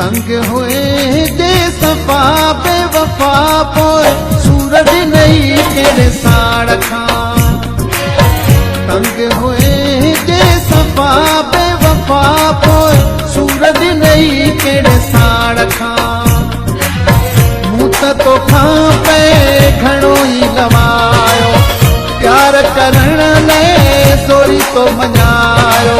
तंग हुए जे सफ़ा बेवफा पोइ सूरज नहीं केड़े साड़ खां तंग हुए जे सफ़ा बेवफा पोइ सूरज नहीं केड़े साड़ खां मूं त तोखां पे घणो ई लवायो प्यार करण लाइ सोरी तो मञायो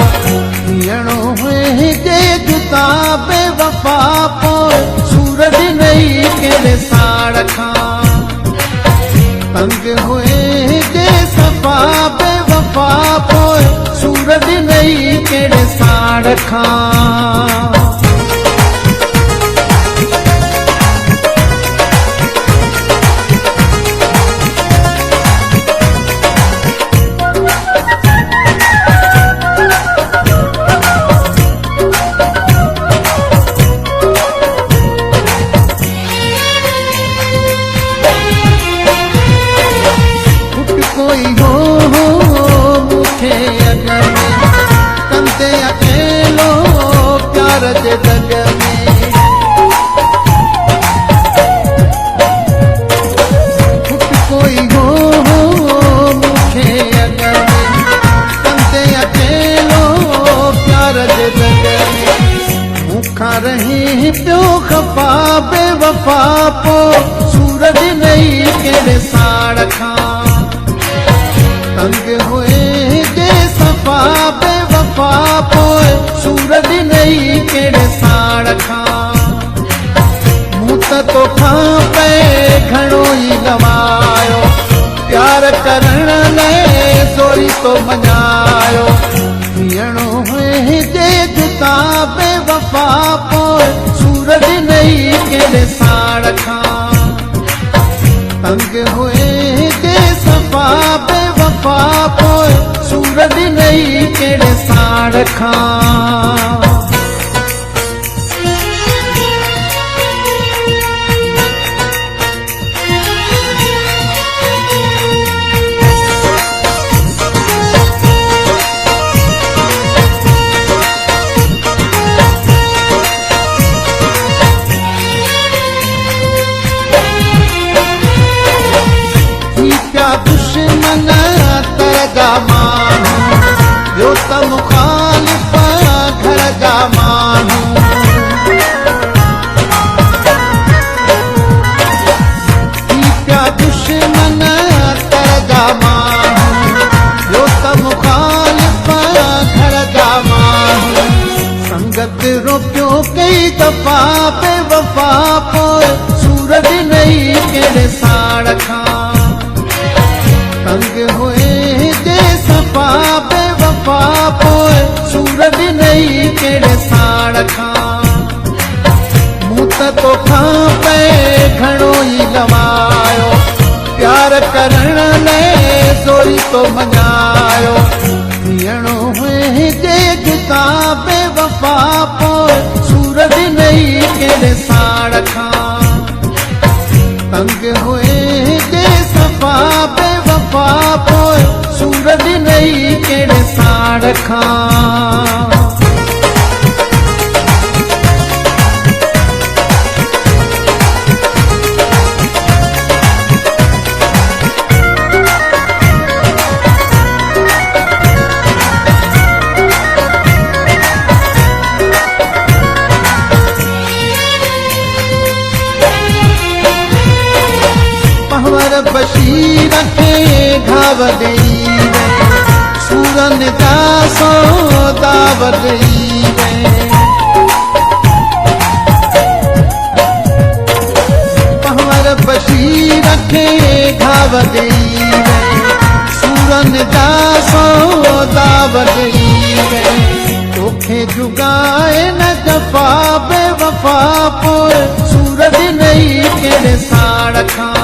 हीअणो हुए जे जुदा बेवफा पोइ सूरज नहीं केड़े साड़ खां तंग हुए जे सफ़ा बेवफा पोइ सूरज नहीं केड़े साड़ खां कोई हो मुझे अगर में कंदे अकेलो प्यार जे दग में कोई हो मुझे अगर में कंदे अकेलो प्यार जे दग में मुखा रही प्यो खफा बेवफा पो सूरज नहीं केड़े साड़ खां तंग हुए जे सफ़ा बेवफा पोइ सूरज नहीं केड़े साड़ खां मूं त तोखां पे घणो ई लवायो प्यार करण लाइ सोरी तो मञायो हीअणो हुए जे जुदा बेवफा पोइ सूरज नहीं केड़े साड़ खां तंग हुए जे सफ़ा बेवफा पोइ सूरज नहीं केड़े साड़ खां दुश्मन तर जा माण्हू ॿियो त मुखालिफ़ घर जा माण्हू पिया दुश्मन तर जा माण्हू ॿियो त मुखालिफ़ घर जा माण्हू संगत रोकियो कई दफ़ा बेवफा पोइ सूरज नहीं केड़े साड़ खां तंग हुए जे सफ़ा बेवफा पोइ सूरज नहीं केड़े साड़ खां मूं त तोखां पे घणो ई लवायो प्यार करण लाइ सोरी तो मञायो हीअणो हुए जे जुदा बेवफा पोइ सूरज नहीं केड़े साड़ खां तंग हुए जे सफ़ा बेवफा पोइ सूरज नहीं केड़े साड़ खां बशीर खे घाव ॾेई सूरन जा सौदाव ॾेई पहवर बशीर खे घाव ॾेई सूरन जा सौदाव ॾेई तोखे जुगाए न जफ़ा बेवफा पोइ सूरज नहीं केड़े साड़ खां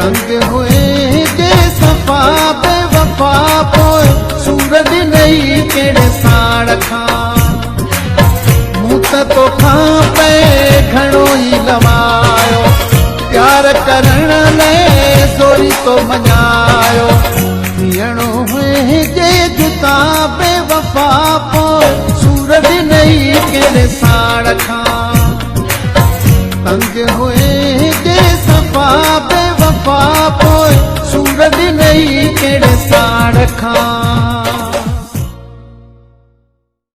तंग हुए जे सफ़ा बेवफा पोइ सूरज नहीं केड़े साड़ खां मूं त तोखां पे घणो ई लवायो प्यार करण लाइ सोरी तो मञायो हीअणो हुए जे जुदा बेवफा पोइ सूरज नहीं केड़े साड़ रंग होए जे सफा बेवफा पोए सूरज नहीं केड़े साड़ खां